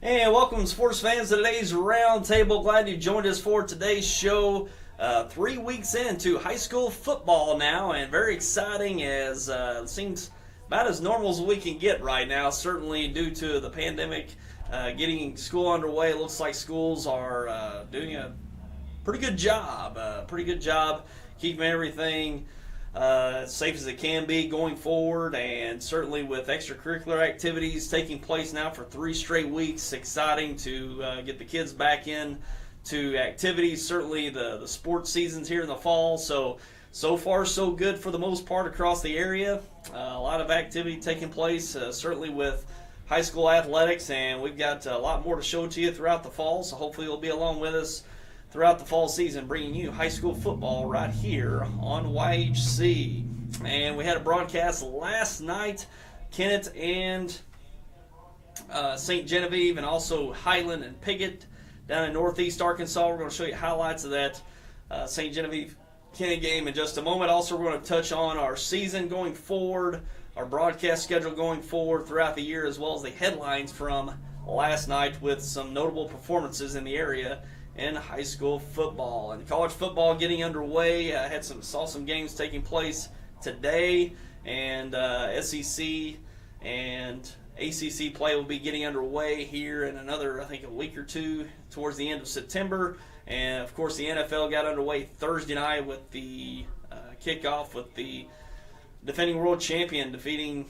And welcome, sports fans, to today's Roundtable. Glad you joined us for today's show. 3 weeks into high school football now, and very exciting as it seems about as normal as we can get right now, certainly due to the pandemic getting school underway. It looks like schools are doing a pretty good job keeping everything as safe as it can be going forward, and certainly with extracurricular activities taking place now for 3 straight weeks. Exciting to get the kids back in to activities. Certainly the sports seasons here in the fall, so far so good for the most part across the area. A lot of activity taking place, certainly with high school athletics, and we've got a lot more to show to you throughout the fall, so hopefully you'll be along with us throughout the fall season, bringing you high school football right here on YHC. And we had a broadcast last night, Kennett and St. Genevieve, and also Highland and Piggott down in northeast Arkansas. We're going to show you highlights of that St. Genevieve-Kennett game in just a moment. Also, we're going to touch on our season going forward, our broadcast schedule going forward throughout the year, as well as the headlines from last night with some notable performances in the area in high school football. And college football getting underway. Saw some games taking place today, and SEC and ACC play will be getting underway here in another, I think, a week or two towards the end of September. And of course the NFL got underway Thursday night with the kickoff with the defending world champion defeating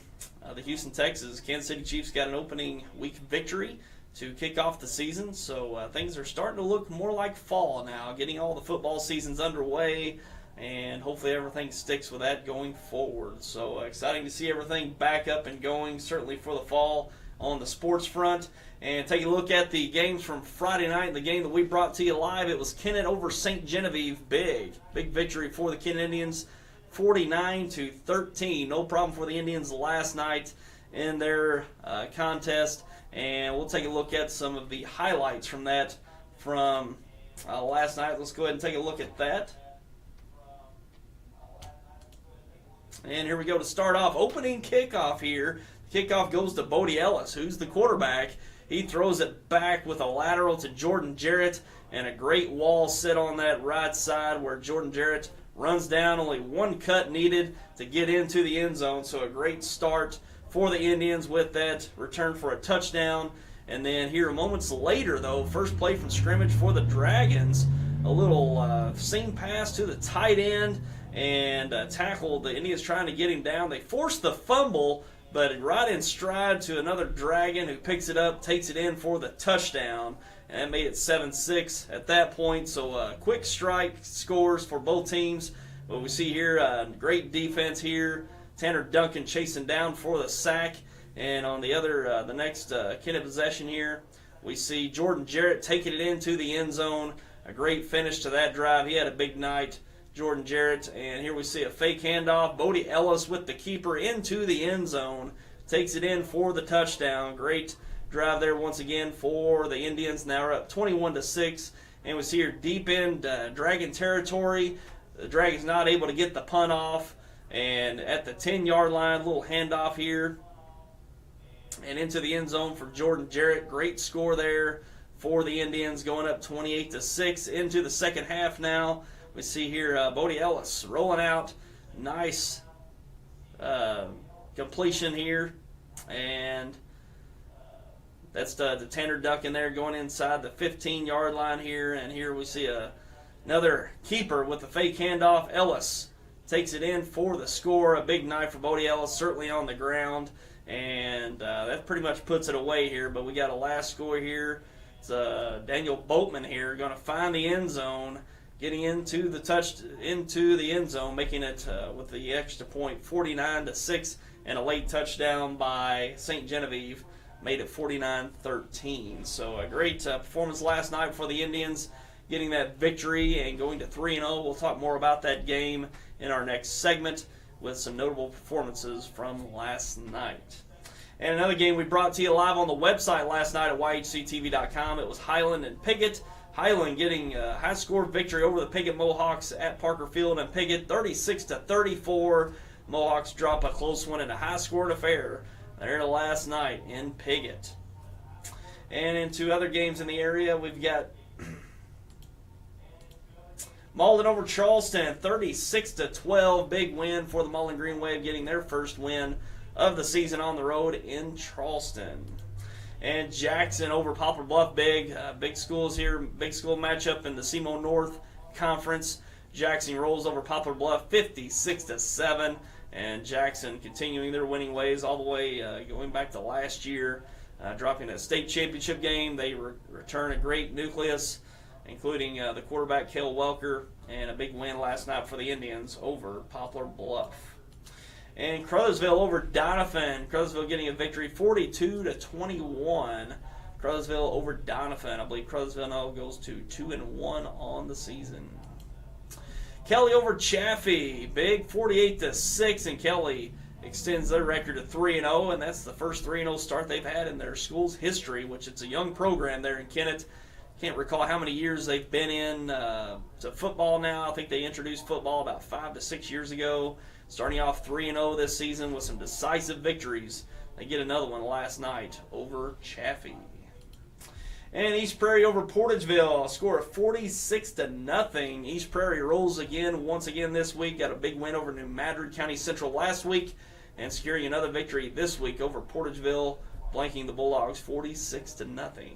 the Houston Texans. Kansas City Chiefs got an opening week victory to kick off the season, so things are starting to look more like fall now, getting all the football seasons underway, and hopefully everything sticks with that going forward. So exciting to see everything back up and going, certainly for the fall on the sports front. And take a look at the games from Friday night, the game that we brought to you live. It was Kennett over St. Genevieve. Big victory for the Kennett Indians, 49-13. No problem for the Indians last night in their contest. And we'll take a look at some of the highlights from that from last night. Let's go ahead and take a look at that. And here we go to start off. Opening kickoff here. The kickoff goes to Bodie Ellis, who's the quarterback. He throws it back with a lateral to Jordan Jarrett, and a great wall set on that right side where Jordan Jarrett runs down. Only one cut needed to get into the end zone, so a great start for the Indians with that return for a touchdown. And then here moments later, though, first play from scrimmage for the Dragons, a little seam pass to the tight end and tackled. The Indians trying to get him down. They forced the fumble, but right in stride to another Dragon who picks it up, takes it in for the touchdown, and that made it 7-6 at that point. So quick strike scores for both teams. But we see here great defense here. Tanner Duncan chasing down for the sack. And on the other, the next Kennett possession here, we see Jordan Jarrett taking it into the end zone. A great finish to that drive. He had a big night, Jordan Jarrett. And here we see a fake handoff. Bodie Ellis with the keeper into the end zone. Takes it in for the touchdown. Great drive there once again for the Indians. Now we're up 21-6. And we see here deep in Dragon territory. The Dragon's not able to get the punt off. And at the 10-yard line, a little handoff here. And into the end zone for Jordan Jarrett. Great score there for the Indians, going up 28-6 into the second half now. We see here Bodie Ellis rolling out. Nice completion here. And that's the Tanner Duncan there going inside the 15-yard line here. And here we see another keeper with the fake handoff. Ellis takes it in for the score. A big night for Bodie Ellis, certainly on the ground. And that pretty much puts it away here. But we got a last score here. It's Daniel Boatman here going to find the end zone, getting into the end zone, making it with the extra point 49-6, and a late touchdown by St. Genevieve made it 49-13. So a great performance last night for the Indians, getting that victory and going to 3-0. We'll talk more about that game in our next segment with some notable performances from last night. And another game we brought to you live on the website last night at YHCTV.com. It was Highland and Piggott. Highland getting a high-score victory over the Piggott Mohawks at Parker Field and Piggott, 36-34. Mohawks drop a close one in a high-scoring affair there last night in Piggott. And into other games in the area, we've got Malden over Charleston, 36-12. Big win for the Malden Green Wave, getting their first win of the season on the road in Charleston. And Jackson over Poplar Bluff, big schools here, big school matchup in the SEMO North Conference. Jackson rolls over Poplar Bluff 56-7, and Jackson continuing their winning ways all the way going back to last year, dropping a state championship game. They return a great nucleus, including the quarterback Cale Welker, and a big win last night for the Indians over Poplar Bluff. And Caruthers-Ville over Doniphan. Caruthers-Ville getting a victory 42-21. Caruthers-Ville over Doniphan. I believe Caruthers-Ville now goes to 2-1 on the season. Kelly over Chaffee. Big 48-6, and Kelly extends their record to 3-0, and that's the first 3-0 start they've had in their school's history, which it's a young program there in Kennett. Can't recall how many years they've been in to football now. I think they introduced football about 5 to 6 years ago. Starting off 3-0 this season with some decisive victories. They get another one last night over Chaffee. And East Prairie over Portageville, a score of 46-0. East Prairie rolls once again this week. Got a big win over New Madrid County Central last week, and securing another victory this week over Portageville, blanking the Bulldogs 46-0.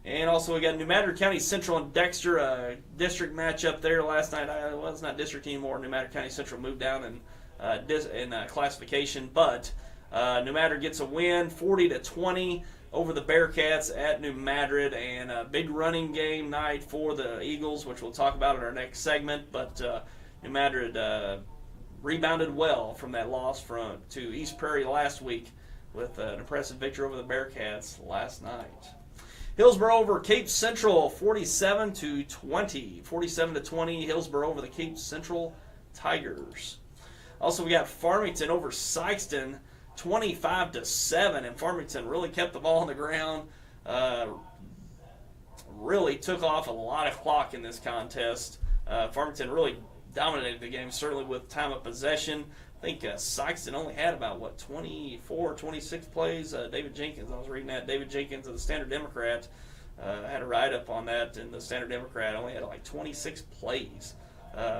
And also we got New Madrid County Central and Dexter, a district matchup there last night. Well, it's not district anymore. New Madrid County Central moved down in classification, but New Madrid gets a win, 40-20 over the Bearcats at New Madrid, and a big running game night for the Eagles, which we'll talk about in our next segment. But New Madrid rebounded well from that loss to East Prairie last week with an impressive victory over the Bearcats last night. HILLSBORO over Cape Central, 47-20. 47-20, HILLSBORO over the Cape Central Tigers. Also, we got Farmington over SIKESTON, 25-7, and Farmington really kept the ball on the ground. Really took off a lot of clock in this contest. Farmington really dominated the game, certainly with time of possession. I think SIKESTON only had about, 24, 26 plays. David Jenkins, I was reading that. David Jenkins of the Standard Democrat had a write-up on that, and the Standard Democrat only had 26 plays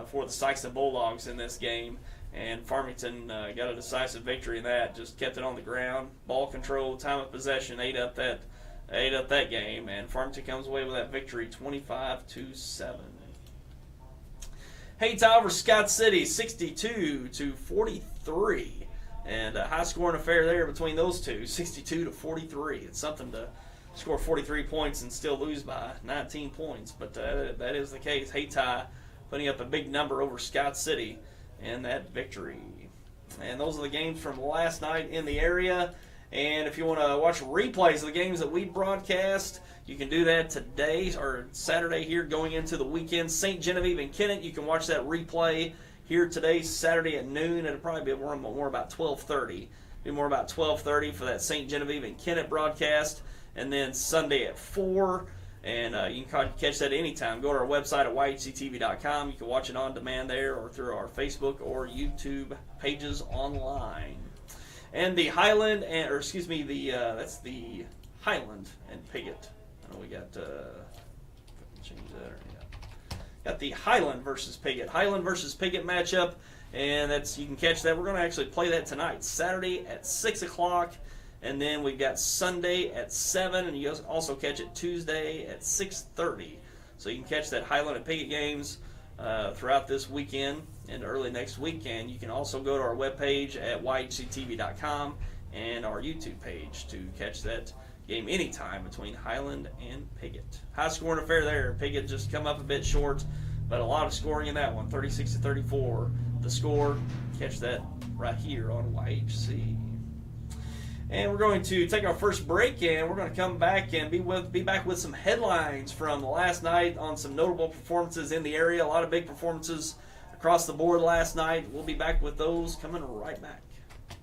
for the Sikeston Bulldogs in this game. And Farmington got a decisive victory in that, just kept it on the ground. Ball control, time of possession, ate up that game, and Farmington comes away with that victory 25-7. Haytime over Scott City, 62-43, and a high-scoring affair there between those two, 62-43. It's something to score 43 points and still lose by 19 points, but that is the case. Haytime putting up a big number over Scott City in that victory. And those are the games from last night in the area. And if you want to watch replays of the games that we broadcast, you can do that today or Saturday here going into the weekend. St. Genevieve-Kennett, you can watch that replay here today, Saturday at noon. It'll probably be more about 12:30. Be more about 12:30 for that St. Genevieve-Kennett broadcast. And then Sunday at 4. And you can catch that anytime. Go to our website at yhctv.com. You can watch it on demand there or through our Facebook or YouTube pages online. And the Highland, that's the Highland and Piggott. I know we got, change that. Yeah. Got the Highland versus Piggott. Highland versus Piggott matchup, and you can catch that. We're going to actually play that tonight, Saturday at 6 o'clock. And then we've got Sunday at 7, and you also catch it Tuesday at 6:30. So you can catch that Highland and Piggott games throughout this weekend and early next weekend. You can also go to our webpage at yhctv.com and our YouTube page to catch that game anytime between Highland and Piggott. High scoring affair there. Piggott just come up a bit short, but a lot of scoring in that one, 36-34. The score, catch that right here on YHC. And we're going to take our first break, and we're going to come back and be back with some headlines from last night on some notable performances in the area. A lot of big performances across the board last night. We'll be back with those coming right back.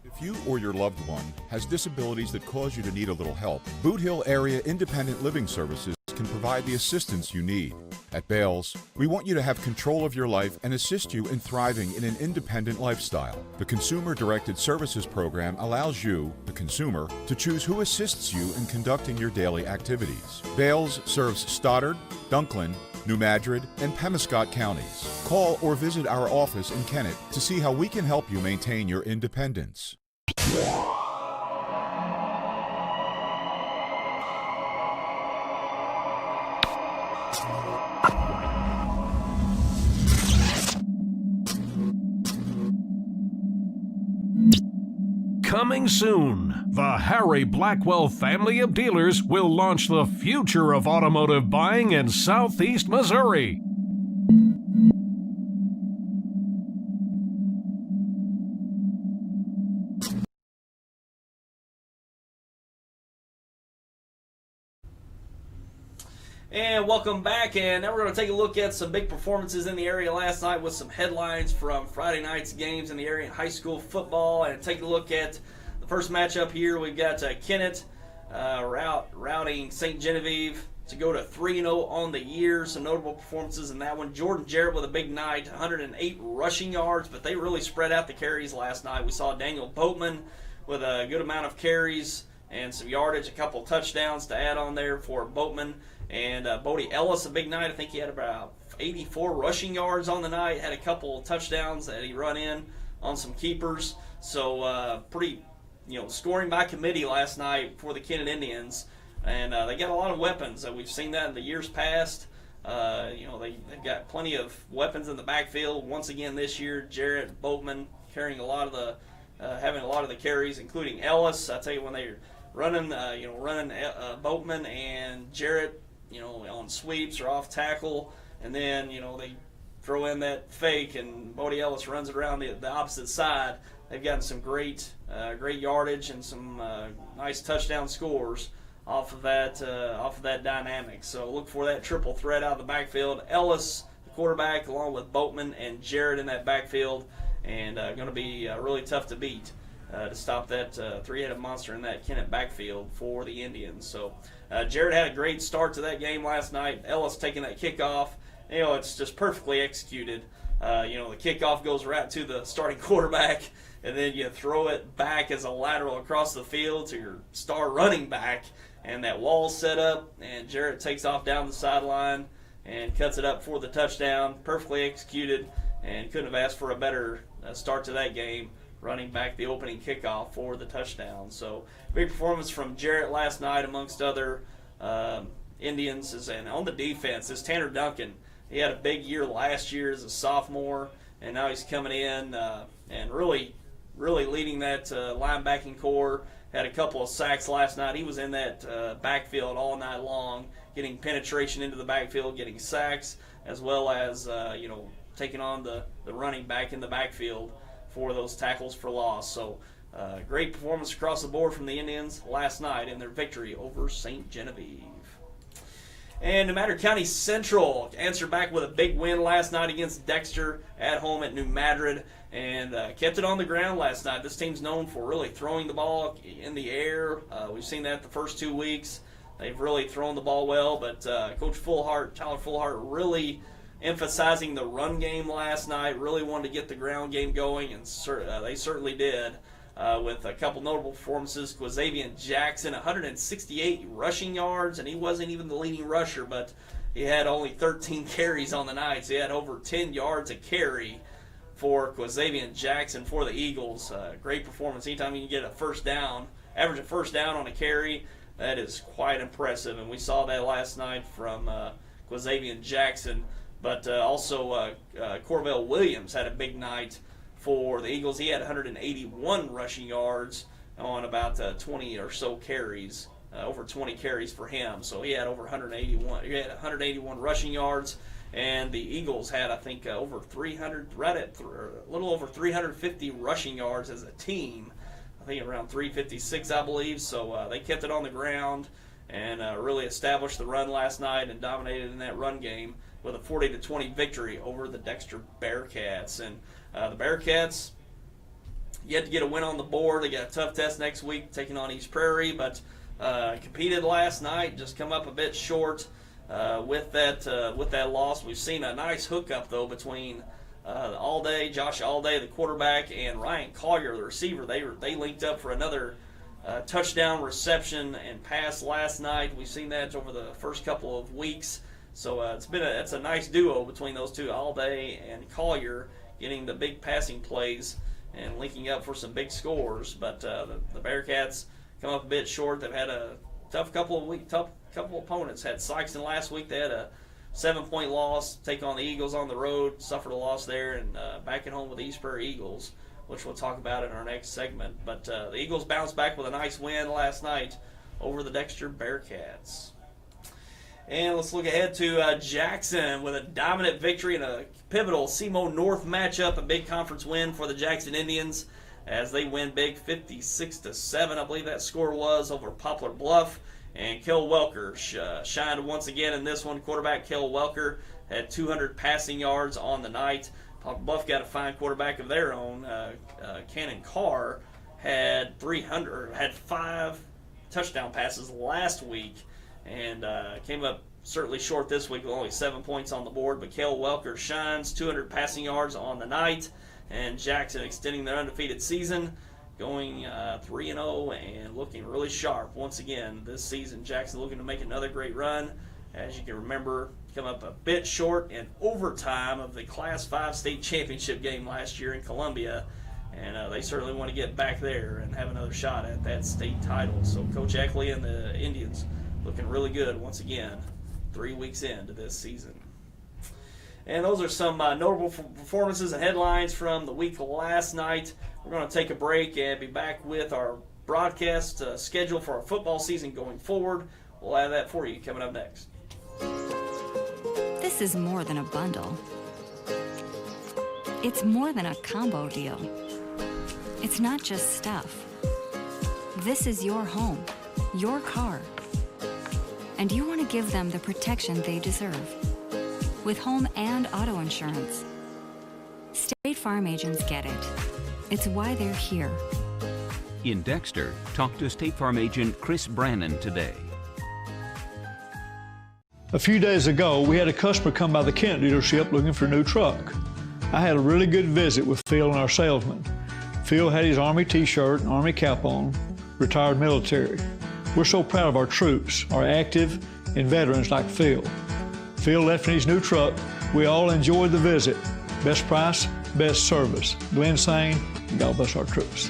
If you or your loved one has disabilities that cause you to need a little help, Boot Hill Area Independent Living Services can provide the assistance you need. At Bales, we want you to have control of your life and assist you in thriving in an independent lifestyle. The Consumer-Directed Services Program allows you, the consumer, to choose who assists you in conducting your daily activities. Bales serves Stoddard, Dunklin, New Madrid, and Pemiscot counties. Call or visit our office in Kennett to see how we can help you maintain your independence. Coming soon, the Harry Blackwell family of dealers will launch the future of automotive buying in Southeast Missouri. And welcome back, and now we're going to take a look at some big performances in the area last night with some headlines from Friday night's games in the area in high school football, and take a look at the first matchup here. We've got Kennett routing St. Genevieve to go to 3-0 on the year. Some notable performances in that one. Jordan Jarrett with a big night, 108 rushing yards, but they really spread out the carries last night. We saw Daniel Boatman with a good amount of carries and some yardage, a couple touchdowns to add on there for Boatman. And Bodie Ellis, a big night. I think he had about 84 rushing yards on the night. Had a couple touchdowns that he run in on some keepers. So pretty, scoring by committee last night for the Kennett Indians. And they got a lot of weapons. We've seen that in the years past. They've got plenty of weapons in the backfield. Once again this year, Jarrett, Boatman carrying a lot of the, having a lot of the carries, including Ellis. I tell you, when they're running Boatman and Jarrett, on sweeps or off tackle, and then, they throw in that fake and Bodie Ellis runs it around the opposite side. They've gotten some great yardage and some nice touchdown scores off of that dynamic. So look for that triple threat out of the backfield. Ellis, the quarterback, along with Boatman and Jarrett in that backfield, and going to be really tough to beat to stop that three-headed monster in that Kennett backfield for the Indians. So Jarrett had a great start to that game last night. Ellis taking that kickoff. It's just perfectly executed. The kickoff goes right to the starting quarterback, and then you throw it back as a lateral across the field to your star running back, and that wall's set up, and Jarrett takes off down the sideline and cuts it up for the touchdown. Perfectly executed, and couldn't have asked for a better start to that game, running back the opening kickoff for the touchdown. So big performance from Jarrett last night amongst other Indians. And on the defense, this Tanner Duncan, he had a big year last year as a sophomore, and now he's coming in and really leading that linebacking core. Had a couple of sacks last night. He was in that backfield all night long, getting penetration into the backfield, getting sacks, as well as taking on the running back in the backfield for those tackles for loss. So great performance across the board from the Indians last night in their victory over St. Genevieve. And New Madrid County Central answered back with a big win last night against Dexter at home at New Madrid, and kept it on the ground last night. This team's known for really throwing the ball in the air. We've seen that the first 2 weeks. They've really thrown the ball well, but Coach Tyler Fullhart, really emphasizing the run game last night, really wanted to get the ground game going, and they certainly did. With a couple notable performances. Quazavian Jackson, 168 rushing yards, and he wasn't even the leading rusher, but he had only 13 carries on the night, so he had over 10 yards a carry for Quazavian Jackson for the Eagles. Great performance. Anytime you can get a first down, average a first down on a carry, that is quite impressive, and we saw that last night from Quazavian Jackson. But also Corvell Williams had a big night for the Eagles. He had 181 rushing yards on about 20 or so carries, over 20 carries for him. So he had over 181. He had 181 rushing yards, and the Eagles had, I think, over 300, a little over 350 rushing yards as a team. I think around 356, I believe. So they kept it on the ground and really established the run last night and dominated in that run game with a 40-20 victory over the Dexter Bearcats. And the Bearcats yet to get a win on the board. They got a tough test next week taking on East Prairie, but competed last night, just come up a bit short. with that loss. We've seen a nice hookup though between Josh Allday, the quarterback, and Ryan Collier, the receiver. They linked up for another touchdown reception and pass last night. We've seen that over the first couple of weeks. So it's a nice duo between those two, Allday and Collier, getting the big passing plays and linking up for some big scores. But the Bearcats come up a bit short. They've had a tough couple opponents. Had Sikeston last week. They had a 7-point loss, take on the Eagles on the road, suffered a loss there, and back at home with the East Prairie Eagles, which we'll talk about in our next segment. But the Eagles bounced back with a nice win last night over the Dexter Bearcats. And let's look ahead to Jackson with a dominant victory in a pivotal SEMO North matchup, a big conference win for the Jackson Indians as they win big 56-7, I believe that score was, over Poplar Bluff. And Kel Welker shined once again in this one. Quarterback Kel Welker had 200 passing yards on the night. Poplar Bluff got a fine quarterback of their own. Cannon Carr had 5 touchdown passes last week and came up certainly short this week with only 7 points on the board. But Kel Welker shines, 200 passing yards on the night, and Jackson extending their undefeated season, going 3-0 and looking really sharp once again this season. Jackson looking to make another great run. As you can remember, come up a bit short in overtime of the Class 5 state championship game last year in Columbia. And they certainly want to get back there and have another shot at that state title. So Coach Eckley and the Indians looking really good once again 3 weeks into this season. And those are some notable performances and headlines from the week last night. We're going to take a break and be back with our broadcast schedule for our football season going forward. We'll have that for you coming up next. This is more than a bundle. It's more than a combo deal. It's not just stuff. This is your home, your car. And you want to give them the protection they deserve. With home and auto insurance. State Farm agents get it. It's why they're here. In Dexter, talk to State Farm agent Chris Brannon today. A few days ago, we had a customer come by the Kennett dealership looking for a new truck. I had a really good visit with Phil and our salesman. Phil had his Army t-shirt and Army cap on, retired military. We're so proud of our troops, our active and veterans like Phil. Phil left in his new truck. We all enjoyed the visit. Best price, best service. Glenn Sane, God bless our troops.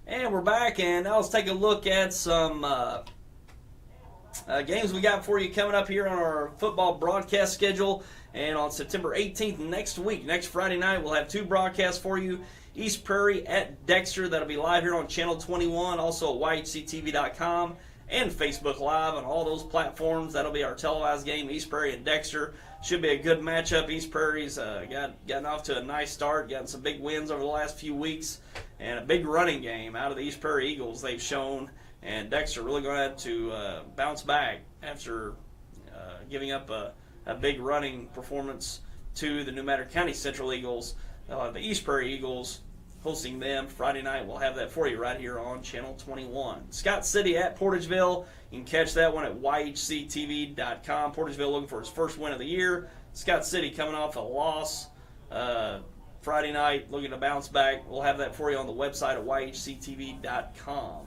And we're back, and now let's take a look at some games we got for you coming up here on our football broadcast schedule. And on September 18th, next week, next Friday night, we'll have 2 broadcasts for you. East Prairie at Dexter, that'll be live here on Channel 21, also at YHCTV.com and Facebook Live on all those platforms. That'll be our televised game, East Prairie and Dexter. Should be a good matchup. East Prairie's gotten off to a nice start, gotten some big wins over the last few weeks, and a big running game out of the East Prairie Eagles they've shown. And Dexter really going to have to bounce back after giving up a big running performance to the New Matter County Central Eagles. The East Prairie Eagles hosting them Friday night. We'll have that for you right here on Channel 21. Scott City at Portageville. You can catch that one at YHCTV.com. Portageville looking for its first win of the year. Scott City coming off a loss Friday night, looking to bounce back. We'll have that for you on the website at YHCTV.com.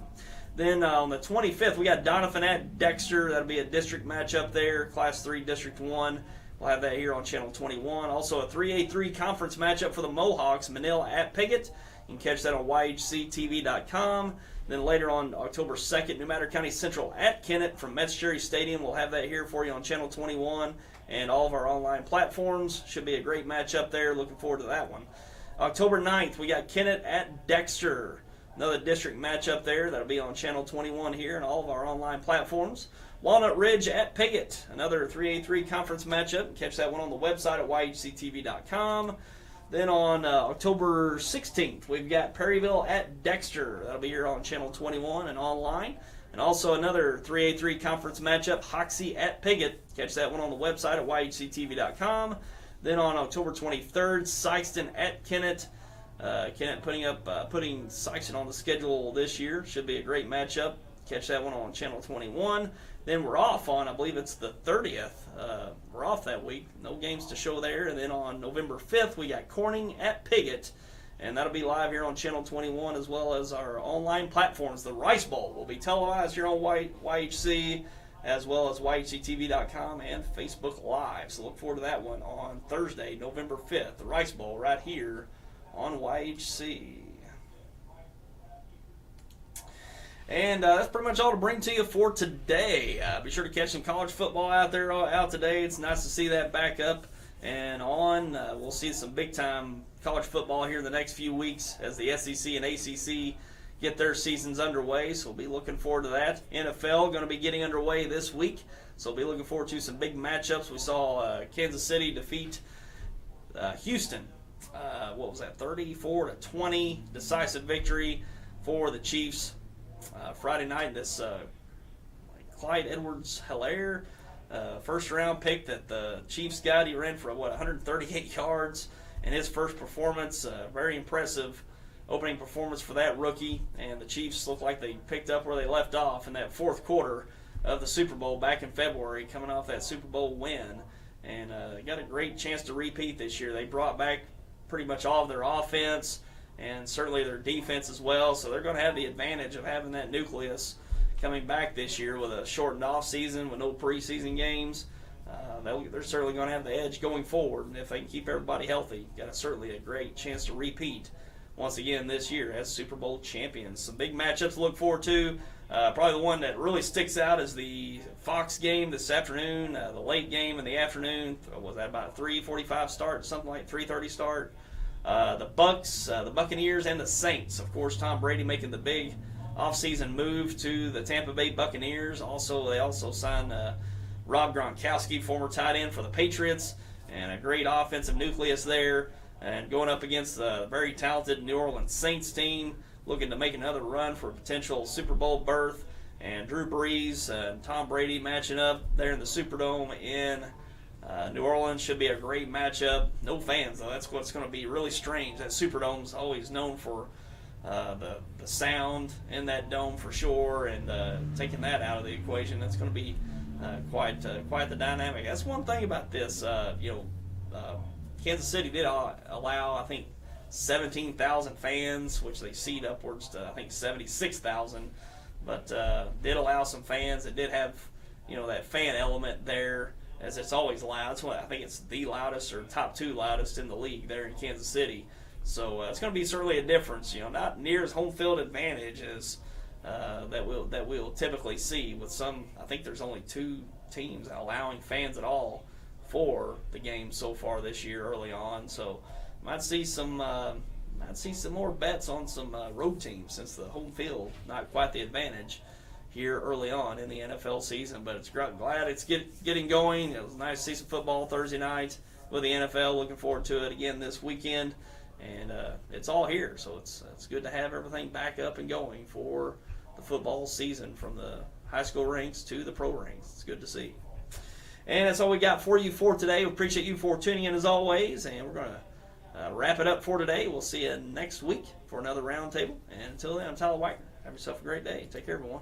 Then on the 25th, we got Doniphan at Dexter. That'll be a district matchup there, Class 3, District 1. We'll have that here on Channel 21. Also a 3A3 conference matchup for the Mohawks, Manila at Piggott. You can catch that on YHCTV.com. Then later on October 2nd, New Matter County Central at Kennett from Metz Cherry Stadium. We'll have that here for you on Channel 21 and all of our online platforms. Should be a great matchup there. Looking forward to that one. October 9th, we got Kennett at Dexter. Another district matchup there. That'll be on Channel 21 here and all of our online platforms. Walnut Ridge at Piggott. Another 3A3 conference matchup. Catch that one on the website at YHCTV.com. Then on October 16th, we've got Prairieville at Dexter. That'll be here on Channel 21 and online. And also another 3A3 conference matchup, Hoxie at Piggott. Catch that one on the website at yhctv.com. Then on October 23rd, Sikeston at Kennett. Kennett putting Sikeston on the schedule this year. Should be a great matchup. Catch that one on Channel 21. Then we're off on, I believe it's the 30th. We're off that week. No games to show there. And then on November 5th, we got Corning at Piggott. And that'll be live here on Channel 21 as well as our online platforms. The Rice Bowl will be televised here on YHC as well as YHCTV.com and Facebook Live. So look forward to that one on Thursday, November 5th. The Rice Bowl right here on YHC. And that's pretty much all to bring to you for today. Be sure to catch some college football out today. It's nice to see that back up and on. We'll see some big-time college football here in the next few weeks as the SEC and ACC get their seasons underway, so we'll be looking forward to that. NFL going to be getting underway this week, so we'll be looking forward to some big matchups. We saw Kansas City defeat Houston. What was that, 34-20, decisive victory for the Chiefs. Friday night, this Clyde Edwards-Helaire, first-round pick that the Chiefs got. He ran for, 138 yards in his first performance. Very impressive opening performance for that rookie. And the Chiefs look like they picked up where they left off in that fourth quarter of the Super Bowl back in February, coming off that Super Bowl win. And they got a great chance to repeat this year. They brought back pretty much all of their offense and certainly their defense as well. So they're going to have the advantage of having that nucleus coming back this year with a shortened off season with no preseason games. They're certainly going to have the edge going forward, and if they can keep everybody healthy, got certainly a great chance to repeat once again this year as Super Bowl champions. Some big matchups to look forward to. Probably the one that really sticks out is the Fox game this afternoon, the late game in the afternoon. Was that about a 3:45 start, something like 3:30 start? The Bucks, the Buccaneers, and the Saints. Of course, Tom Brady making the big offseason move to the Tampa Bay Buccaneers. They also signed Rob Gronkowski, former tight end for the Patriots, and a great offensive nucleus there. And going up against the very talented New Orleans Saints team, looking to make another run for a potential Super Bowl berth. And Drew Brees and Tom Brady matching up there in the Superdome in New Orleans should be a great matchup. No fans, though. That's what's going to be really strange. That Superdome's always known for the sound in that dome for sure, and taking that out of the equation, that's going to be quite the dynamic. That's one thing about this. Kansas City did allow, I think, 17,000 fans, which they seat upwards to, I think, 76,000. But did allow some fans. It did have, that fan element there, as it's always loud. I think it's the loudest or top two loudest in the league there in Kansas City. So it's going to be certainly a difference. Not near as home field advantage as that we'll typically see with some. I think there's only two teams allowing fans at all for the game so far this year early on. So might see some more bets on some road teams, since the home field not quite the advantage here early on in the NFL season. But it's glad it's getting going. It was nice to see some football Thursday night with the NFL. Looking forward to it again this weekend. And it's all here, so it's good to have everything back up and going for the football season, from the high school ranks to the pro ranks. It's good to see. And that's all we got for you for today. We appreciate you for tuning in as always, and we're going to wrap it up for today. We'll see you next week for another roundtable. And until then, I'm Tyler White. Have yourself a great day. Take care, everyone.